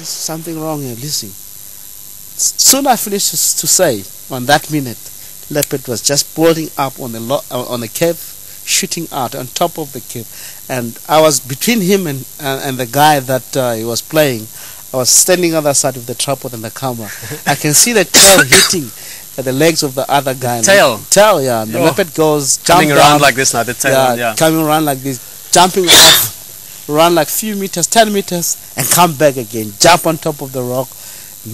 guys, something wrong here, listen. Soon I finished to say, on that minute, leopard was just boarding up on the cave, shooting out on top of the cave. And I was between him and the guy that he was playing. I was standing on the other side of the tripod and the camera. I can see the tail hitting the legs of the other guy. Tail, yeah. The leopard goes coming around like this now. The tail, coming around like this, jumping off, run like few meters, 10 meters, and come back again. Jump on top of the rock,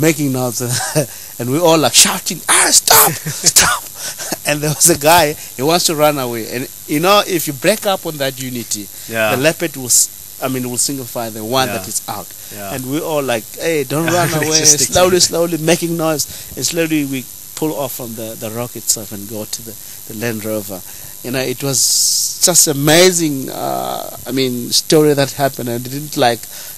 making noise, and we all like shouting, stop, stop. And there was a guy, he wants to run away, and if you break up on that unity, the leopard will signify the one that is out. And we all like, hey, don't run away, slowly making noise, and slowly we pull off from the rock itself and go to the Land Rover. It was just amazing story that happened. I didn't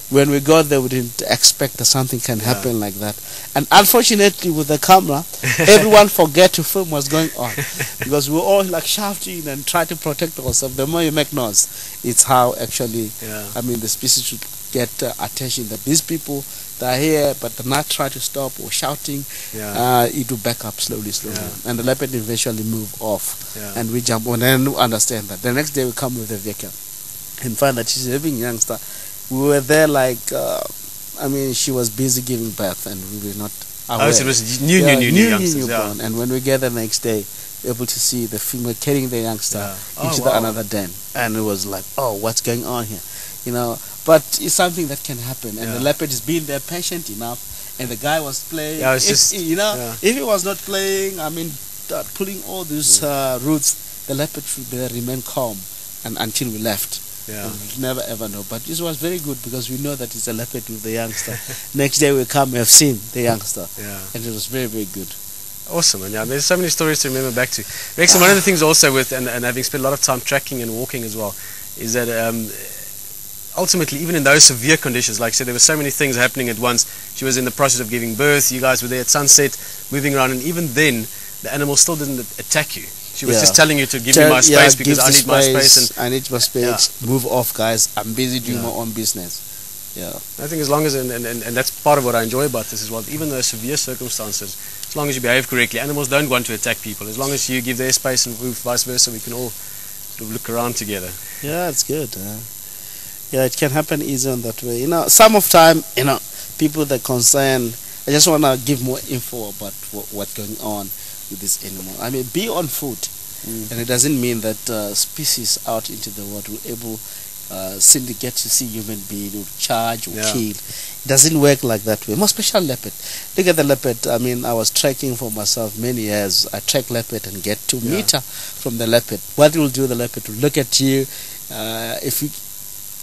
when we got there, we didn't expect that something can happen like that. And unfortunately, with the camera, everyone forget to film what's going on, because we were all like shouting and trying to protect ourselves. The more you make noise, it's how actually, the species should get attention. That these people, they're here, but they're not trying to stop or shouting. It will back up slowly. And the leopard eventually move off. And we jump on and understand that. The next day we come with the vehicle and find that she's a living youngster. We were there she was busy giving birth and we were not aware. So it was new youngsters. And when we get the next day, able to see the female carrying the youngster into another den. And it was like, what's going on here? But it's something that can happen. And the leopard is being there patient enough. And the guy was playing. If he was not playing, pulling all these roots, the leopard should remain calm until we left. We'll never ever know. But this was very good because we know that it's a leopard with the youngster. Next day we come, we have seen the youngster. And it was very, very good. Awesome. And there's so many stories to remember back to. Rex, one of the things also with, and having spent a lot of time tracking and walking as well, is that ultimately, even in those severe conditions, like I said, there were so many things happening at once. She was in the process of giving birth, you guys were there at sunset, moving around, and even then, the animal still didn't attack you. She was just telling you to give me my space because I need my space. I need my space. Move off, guys. I'm busy doing my own business. I think as long as, and that's part of what I enjoy about this as well, even though severe circumstances, as long as you behave correctly, animals don't want to attack people. As long as you give their space and vice versa, we can all sort of look around together. Yeah, it's good. It can happen easy on that way. Some of time, people that concern, I just want to give more info about what's going on with this animal. Be on foot. And it doesn't mean that species out into the world will able simply get to see human being or charge or kill. It doesn't work like that way. More special leopard. Look at the leopard. I was tracking for myself many years. I track leopard and get 2 meters from the leopard. What will do, the leopard will look at you. If you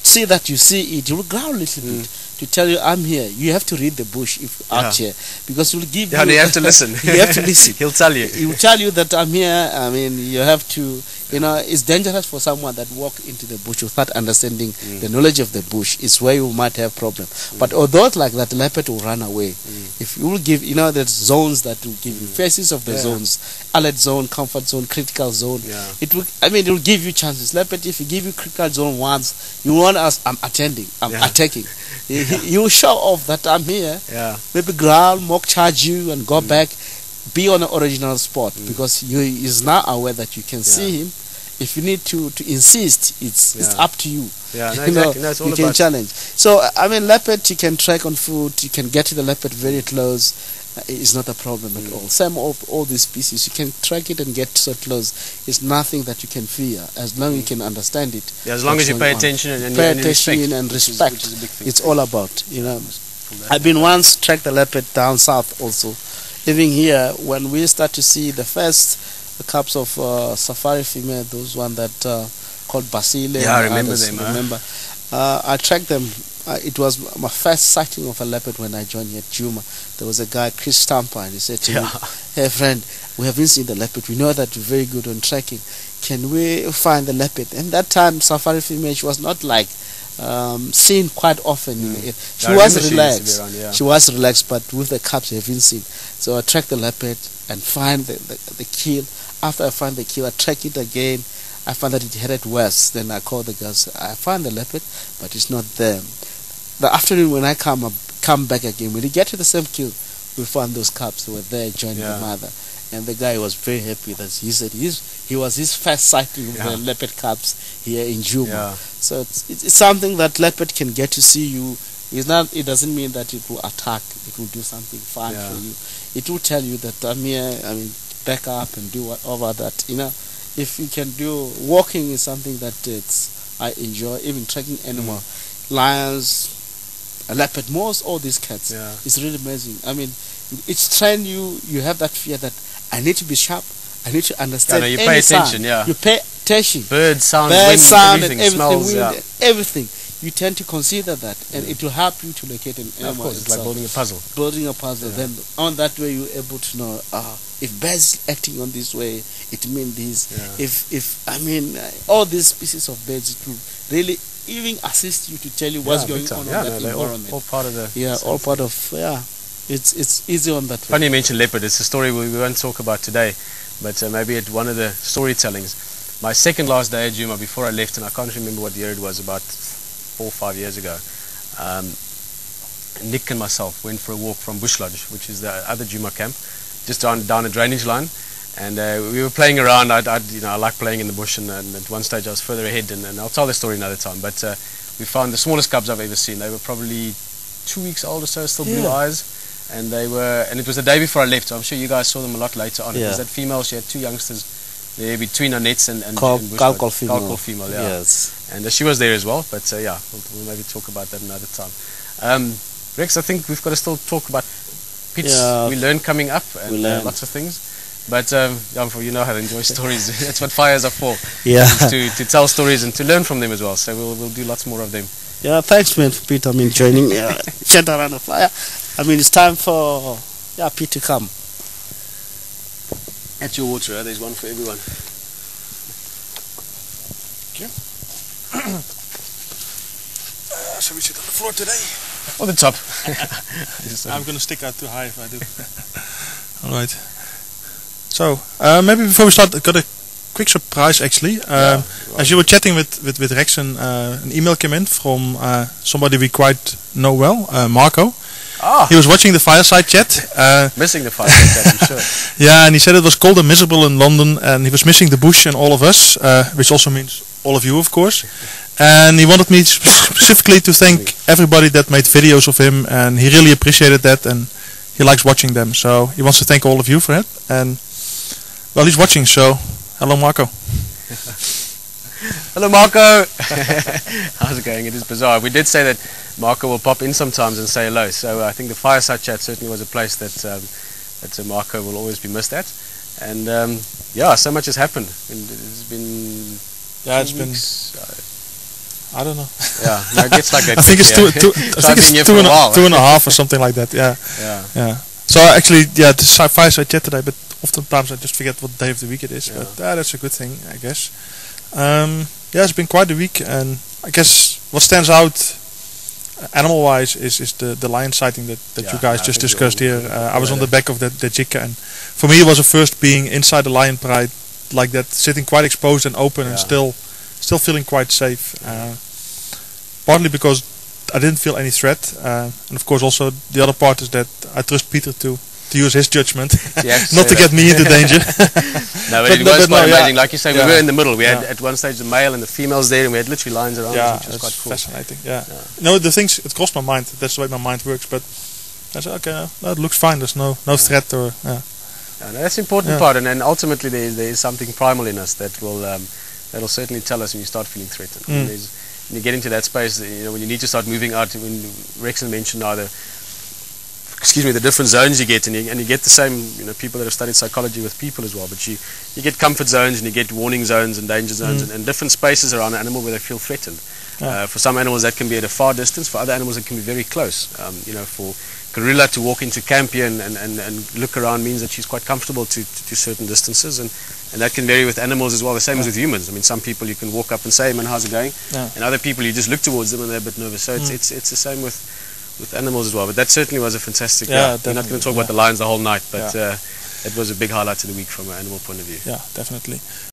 see that you see it, you will growl a little bit to tell you, I'm here. You have to read the bush if out here, because he will give you. You have to listen. You have to listen. He'll tell you. He will tell you that I'm here. You have to. It's dangerous for someone that walk into the bush without understanding the knowledge of the bush. It's where you might have problem. But although like that, the leopard will run away. If you will give, there's zones that will give you phases of the zones: alert zone, comfort zone, critical zone. It will. It will give you chances. Leopard, if you give you critical zone once, you want us. I'm attending. I'm attacking. You show off that I'm here. Maybe growl, mock charge you, and go back. Be on the original spot because he is now aware that you can see him. If you need to insist, it's up to you. Exactly. No, you can challenge. So leopard, you can track on foot. You can get to the leopard very close. It's not a problem at all. Same of all these species, you can track it and get so close. It's nothing that you can fear as long as you can understand it. As long as you pay attention and respect. Which is a big thing. It's all about. I've been once tracked the leopard down south also. Even here, when we start to see the first cubs of safari female, those one that called Basile. I remember them. I tracked them. It was my first sighting of a leopard when I joined here at Juma. There was a guy, Chris Stamper, and he said to me, hey friend, we haven't seen the leopard. We know that you're very good on tracking. Can we find the leopard? And that time, safari female, she was not seen quite often. She was relaxed. She was relaxed, but with the cubs, you haven't seen. So I track the leopard and find the kill. After I find the kill, I track it again. I found that it headed west. Then I called the guys. I found the leopard, but it's not there. The afternoon when I come come back again. When you get to the same kill, we found those cubs who were there joining the mother. And the guy was very happy that he said he was his first sighting of the leopard cubs here in Juba. Yeah. So it's something that leopard can get to see you. It doesn't mean that it will attack. It will do something fun for you. It will tell you that I'm here. I mean, back up and do whatever that. You know, if you can do walking is something that I enjoy. Even tracking animal, lions, a leopard, most all these cats. It's really amazing. I mean, it's trained you. You have that fear that I need to be sharp. I need to understand. You pay attention. You pay attention. Bird sound, everything, smells, everything. You tend to consider that, and it will help you to locate an animal. Of course, it's like building a puzzle. Building a puzzle. Then on that way, you're able to know if birds is acting on this way, it means this. If I mean all these species of birds, it will really even assist you to tell you what's going on that environment. All part of the all part of It's easy on that way. Funny you mentioned leopard. It's a story we won't talk about today, but maybe at one of the storytellings. My second last day at Juma before I left, and I can't remember what year it was, about 4 or 5 years ago, Nick and myself went for a walk from Bush Lodge, which is the other Juma camp, just down a drainage line, and we were playing around. I like playing in the bush, and at one stage I was further ahead, and I'll tell the story another time. But we found the smallest cubs I've ever seen. They were probably 2 weeks old or so, still blue eyes. And it was the day before I left, so I'm sure you guys saw them a lot later on. Because that female, she had 2 youngsters there between her nets and Kalkol female. Kalkol female, Yes. And she was there as well, but we'll maybe talk about that another time. Rex, I think we've got to still talk about pits we learn coming up, and lots of things. But you know how to enjoy stories. That's what fires are for. Yeah. To tell stories and to learn from them as well. So we'll do lots more of them. Yeah, thanks, man, for Pete. I mean, joining chat around the fire. I mean, it's time for Pete to come. At your water, there's one for everyone. Thank you. Shall we sit on the floor today? On the top. I'm going to stick out too high if I do. All right. So, maybe before we start, I got a quick surprise actually. As you were chatting with Rex, an email came in from somebody we quite know well, Marco. He was watching the fireside chat. Missing the fireside chat, I'm sure. Yeah, and he said it was cold and miserable in London, and he was missing the bush and all of us, which also means all of you, of course. And he wanted me specifically to thank everybody that made videos of him, and he really appreciated that, and he likes watching them. So he wants to thank all of you for it. And well, he's watching, so hello, Marco. Hello, Marco. How's it going? It is bizarre. We did say that Marco will pop in sometimes and say hello. So I think the fireside chat certainly was a place that Marco will always be missed at. And so much has happened. It's been I don't know. Yeah, no, it gets like that. I think it's two and a half or something like that. Yeah. So actually, the fireside chat today, but oftentimes I just forget what day of the week it is. But that's a good thing, I guess. It's been quite a week, and I guess what stands out animal-wise is the lion sighting that you guys just discussed here. I was on the back of the Jika, and for me it was a first being inside the lion pride like that, sitting quite exposed and open, and still feeling quite safe. Partly because I didn't feel any threat, and of course also the other part is that I trust Peter to use his judgment, not to get me into danger. No, but it was quite amazing. Like you say, we were in the middle. We had at one stage the male and the females there, and we had literally lions around us, which was quite cool. Fascinating. No, the things, it crossed my mind. That's the way my mind works. But I said, okay, no, it looks fine. There's no threat or. No, that's the important part, and then ultimately there is something primal in us that'll certainly tell us when you start feeling threatened. When you get into that space, when you need to start moving out. When Rexon mentioned the different zones you get, and you get the same, people that have studied psychology with people as well, but you get comfort zones and you get warning zones and danger zones and different spaces around an animal where they feel threatened. For some animals that can be at a far distance, for other animals it can be very close. For gorilla to walk into camp here and look around means that she's quite comfortable to certain distances, and that can vary with animals as well, the same as with humans. I mean, some people you can walk up and say, man, how's it going? And other people you just look towards them and they're a bit nervous. So it's the same with animals as well. But that certainly was a fantastic. We're not going to talk about the lions the whole night, but it was a big highlight of the week from an animal point of view. Yeah, definitely.